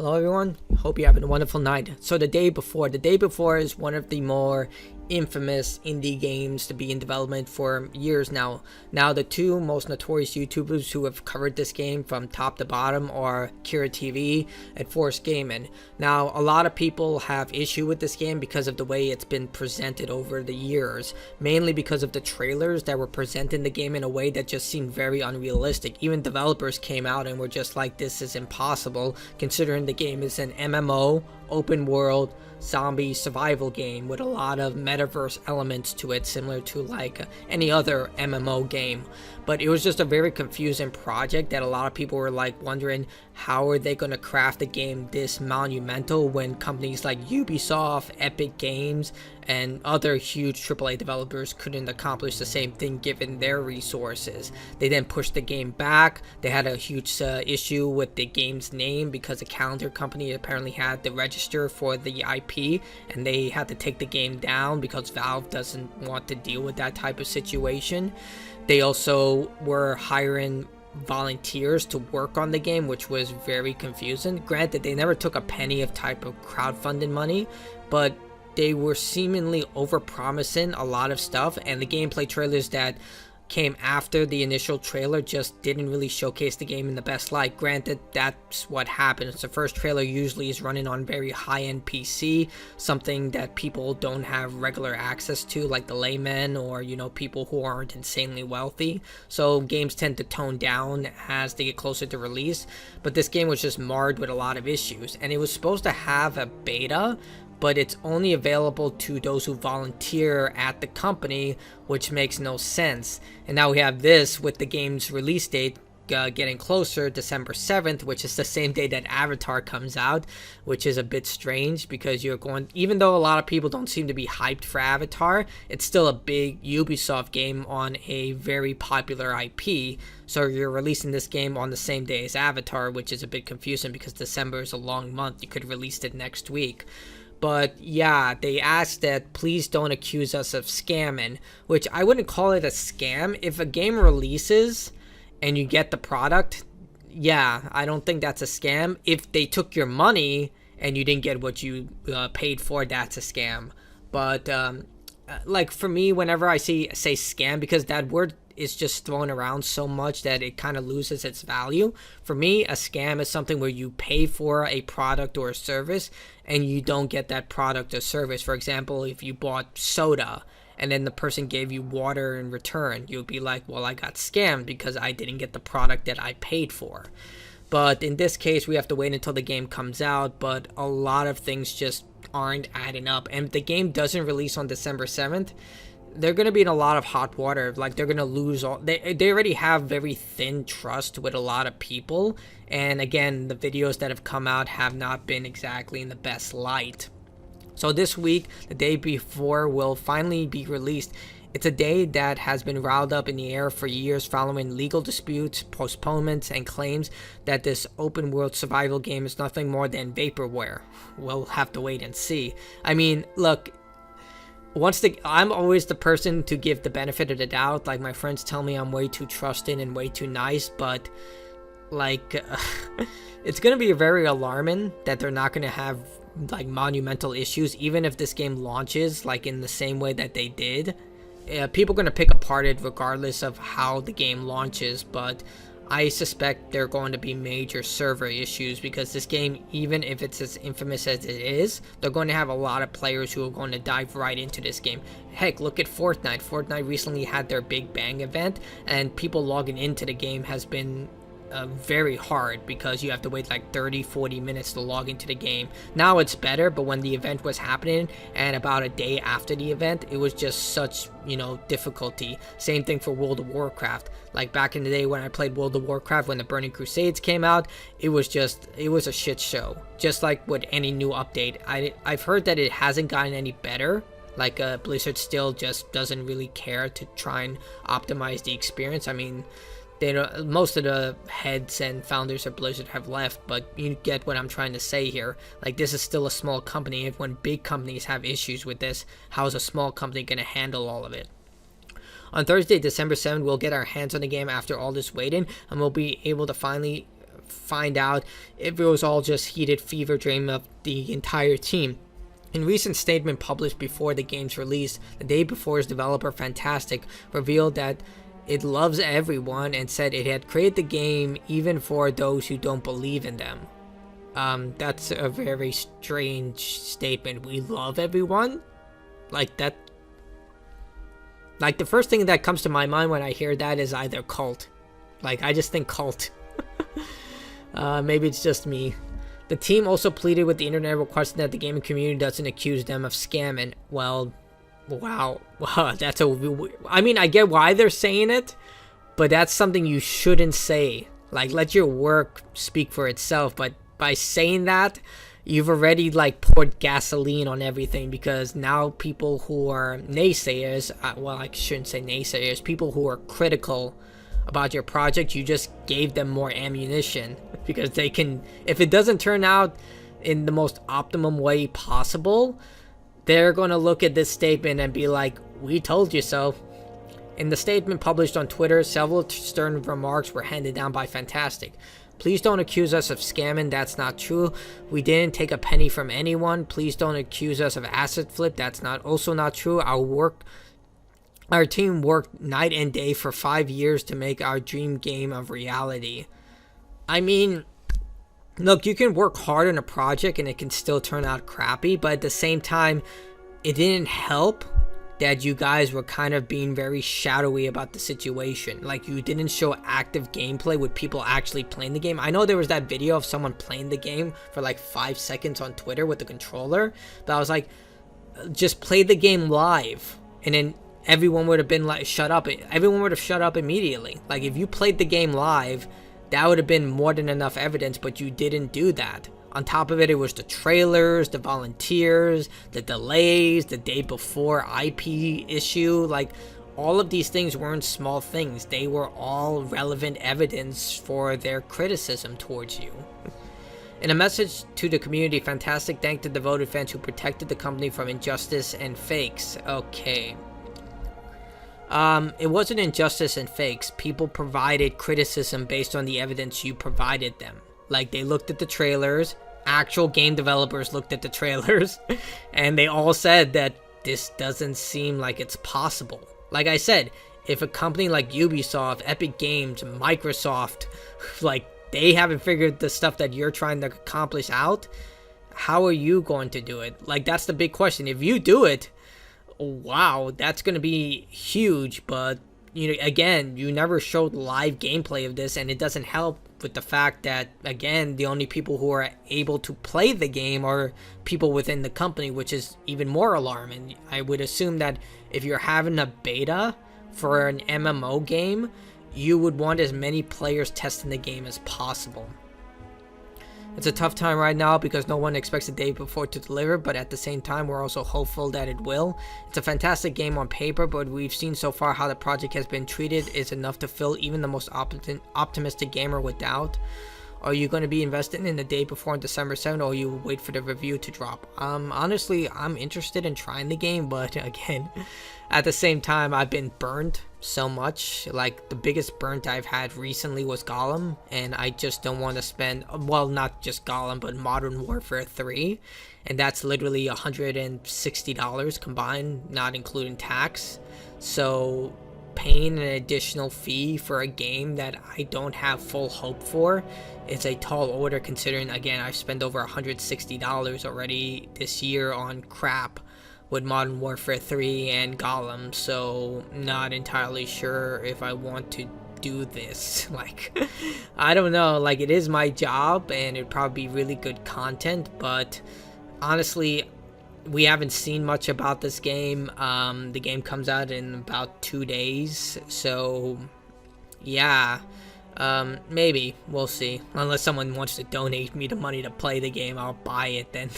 Hello everyone, hope you're having a wonderful night. So the day before is one of the more infamous indie games to be in development for years now. Now the two most notorious YouTubers who have covered this game from top to bottom are Kira TV and Force Gaming. Now a lot of people have issue with this game because of the way it's been presented over the years, mainly because of the trailers that were presenting the game in a way that just seemed very unrealistic. Even developers came out and were just like, this is impossible, considering the game is an MMO, open world, zombie survival game with a lot of metaverse elements to it, similar to like any other MMO game. But it was just a very confusing project that a lot of people were like wondering, how are they going to craft a game this monumental when companies like Ubisoft, Epic Games, and other huge AAA developers couldn't accomplish the same thing given their resources. They then pushed the game back. They had a huge issue with the game's name because a calendar company apparently had to register for the IP, and they had to take the game down because Valve doesn't want to deal with that type of situation. They also were hiring volunteers to work on the game, which was very confusing. Granted, they never took a penny of type of crowdfunding money, but they were seemingly over-promising a lot of stuff, and the gameplay trailers that came after the initial trailer just didn't really showcase the game in the best light. Granted, that's what happens. The first trailer usually is running on very high-end PC, something that people don't have regular access to, like the laymen or, you know, people who aren't insanely wealthy. So games tend to tone down as they get closer to release. But this game was just marred with a lot of issues, and it was supposed to have a beta, but it's only available to those who volunteer at the company, which makes no sense. And now we have this with the game's release date getting closer, December 7th, which is the same day that Avatar comes out, which is a bit strange because you're going, even though a lot of people don't seem to be hyped for Avatar, it's still a big Ubisoft game on a very popular IP. So you're releasing this game on the same day as Avatar, which is a bit confusing because December is a long month. You could have released it next week. But yeah, they asked that please don't accuse us of scamming, which I wouldn't call it a scam. If a game releases and you get the product, yeah, I don't think that's a scam. If they took your money and you didn't get what you paid for, that's a scam. But like for me, whenever I say scam, because that word is just thrown around so much that it kind of loses its value. For me, a scam is something where you pay for a product or a service and you don't get that product or service. For example, if you bought soda and then the person gave you water in return, you'd be like, well, I got scammed because I didn't get the product that I paid for. But in this case, we have to wait until the game comes out, but a lot of things just aren't adding up. And if the game doesn't release on December 7th, they're going to be in a lot of hot water. Like, they're going to lose all... They already have very thin trust with a lot of people. And again, the videos that have come out have not been exactly in the best light. So this week, the day before, will finally be released. It's a day that has been riled up in the air for years following legal disputes, postponements, and claims that this open-world survival game is nothing more than vaporware. We'll have to wait and see. I mean, look... I'm always the person to give the benefit of the doubt. Like, my friends tell me I'm way too trusting and way too nice, but like it's gonna be very alarming that they're not gonna have like monumental issues, even if this game launches like in the same way that they did. People are gonna pick apart it regardless of how the game launches, but I suspect there are going to be major server issues because this game, even if it's as infamous as it is, they're going to have a lot of players who are going to dive right into this game. Heck, look at Fortnite. Fortnite recently had their Big Bang event, and people logging into the game has been very hard because you have to wait like 30-40 minutes to log into the game. Now it's better, but when the event was happening and about a day after the event, it was just such, you know, difficulty. Same thing for World of Warcraft. Like back in the day when I played World of Warcraft, when the Burning Crusades came out, it was a shit show. Just like with any new update. I've heard that it hasn't gotten any better. Like Blizzard still just doesn't really care to try and optimize the experience. I mean, most of the heads and founders of Blizzard have left, but you get what I'm trying to say here. Like, this is still a small company, and when big companies have issues with this, how is a small company going to handle all of it? On Thursday, December 7th, we'll get our hands on the game after all this waiting, and we'll be able to finally find out if it was all just heated fever dream of the entire team. In a recent statement published before the game's release, the day before, its developer Fantastic revealed that it loves everyone and said it had created the game even for those who don't believe in them. That's a very strange statement. We love everyone? Like that? Like, the first thing that comes to my mind when I hear that is either cult. Like, I just think cult. Maybe it's just me. The team also pleaded with the internet, requesting that the gaming community doesn't accuse them of scamming. Well, wow, that's I mean, I get why they're saying it, but that's something you shouldn't say. Like, let your work speak for itself, but by saying that, you've already, like, poured gasoline on everything, because now people who are naysayers, well, I shouldn't say naysayers, people who are critical about your project, you just gave them more ammunition, because they can, if it doesn't turn out in the most optimum way possible, they're going to look at this statement and be like, we told you so. In the statement published on Twitter, several stern remarks were handed down by Fantastic. Please don't accuse us of scamming. That's not true. We didn't take a penny from anyone. Please don't accuse us of asset flip. That's also not true. Our team worked night and day for 5 years to make our dream game a reality. I mean, look, you can work hard on a project and it can still turn out crappy, but at the same time, it didn't help that you guys were kind of being very shadowy about the situation. Like, you didn't show active gameplay with people actually playing the game. I know there was that video of someone playing the game for like 5 seconds on Twitter with the controller, but I was like, just play the game live, and then everyone would have been like, shut up. Everyone would have shut up immediately. Like, if you played the game live, that would have been more than enough evidence, but you didn't do that. On top of it, it was the trailers, the volunteers, the delays, the day before IP issue. Like, all of these things weren't small things. They were all relevant evidence for their criticism towards you. In a message to the community, Fantastic thanked the devoted fans who protected the company from injustice and fakes. Okay. It wasn't injustice and fakes. People provided criticism based on the evidence you provided them. Like, they looked at the trailers, actual game developers looked at the trailers, and they all said that this doesn't seem like it's possible. Like I said, if a company like Ubisoft, Epic Games, Microsoft, like, they haven't figured the stuff that you're trying to accomplish out, how are you going to do it? Like, that's the big question. If you do it, wow, that's going to be huge, but, you know, again, you never showed live gameplay of this, and it doesn't help with the fact that, again, the only people who are able to play the game are people within the company, which is even more alarming. I would assume that if you're having a beta for an MMO game, you would want as many players testing the game as possible. It's a tough time right now because no one expects the day before to deliver, but at the same time, we're also hopeful that it will. It's a fantastic game on paper, but we've seen so far how the project has been treated is enough to fill even the most optimistic gamer with doubt. Are you going to be invested in the day before on December 7th, or you wait for the review to drop? Honestly, I'm interested in trying the game, but again, at the same time, I've been burned so much. Like, the biggest burnt I've had recently was Gollum, and I just don't want to spend, well, not just Gollum, but Modern Warfare 3, and that's literally $160 combined, not including tax. So paying an additional fee for a game that I don't have full hope for is a tall order, considering, again, I've spent over $160 already this year on crap with Modern Warfare 3 and Gollum, so not entirely sure if I want to do this. Like, I don't know, like, it is my job and it'd probably be really good content, but honestly, we haven't seen much about this game. The game comes out in about 2 days, so yeah, maybe, we'll see. Unless someone wants to donate me the money to play the game, I'll buy it then.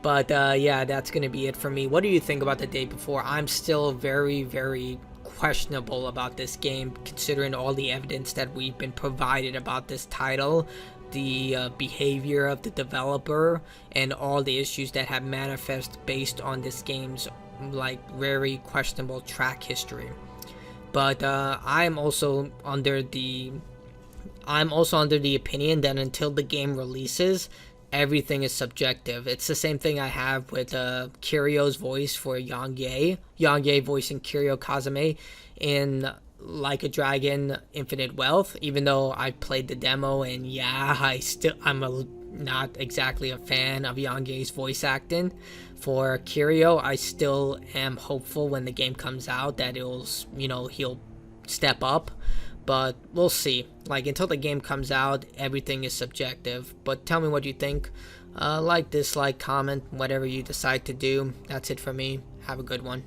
But yeah, that's gonna be it for me. What do you think about the day before? I'm still very, very questionable about this game, considering all the evidence that we've been provided about this title, the behavior of the developer, and all the issues that have manifested based on this game's, like, very questionable track history. But I'm also under the I'm also under the opinion that until the game releases, everything is subjective. It's the same thing I have with Kiryo's voice for Yang Ye voicing Kiryu Kazame in Like a Dragon Infinite Wealth. Even though I played the demo, and yeah, not exactly a fan of Yang Ye's voice acting for Kiryu. I still am hopeful when the game comes out that he'll step up, but we'll see. Like, until the game comes out, everything is subjective. But tell me what you think. Like, dislike, comment, whatever you decide to do. That's it for me. Have a good one.